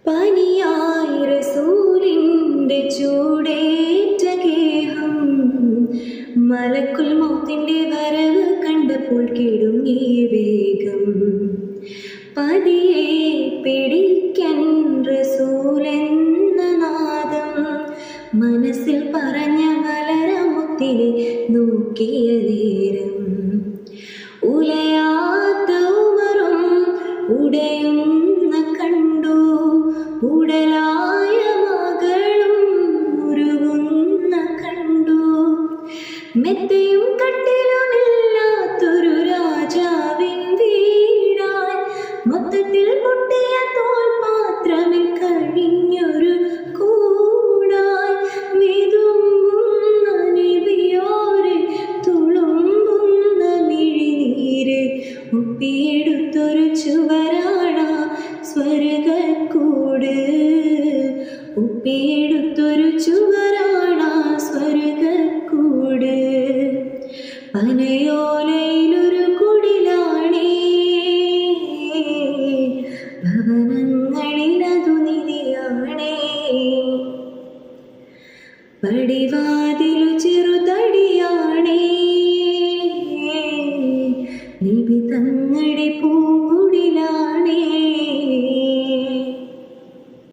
പനിയായി റസൂലിൻ്റെ ചൂടേറ്റ ഗേഹം മലക്കുൽ മൗത്തിൻ്റെ വരവ് കണ്ടപ്പോൾ കിടുങ്ങി വേഗം. പതിയെ പിടിക്കൻ റസൂലെന്ന നാദം മനസ്സിൽ പറഞ്ഞ മലരമുത്തിനെ നോക്കിയ നേരം ഉലയാത്ത ഉമറും ഉടയുന്ന കണ്ടു, ഉടലായ മകളും ഉരുകുന്ന കണ്ടു. മെത്തയും കട്ടിലുമില്ലാത്തൊരു രാജാവിൻ വീടായി മൊത്തത്തിൽ പൊട്ടിയ തോൽപാത്രമിൽ കഴിഞ്ഞൊരു കൂടായി വിതുമ്പുന്ന നബിയോരെ തുളുമ്പുന്ന മിഴിനീര് ഒപ്പിയെടുത്തൊരു ചുവരാണാ സ്വർഗക്കൂട്. ഒപ്പിയെടുത്തൊരു ചുവരാണാ സ്വർഗക്കൂട്. പനയോലയിലൊരു കുടിലാണേ, ഭവനങ്ങളിലതു നിധിയാണേ. പടിവാതിൽ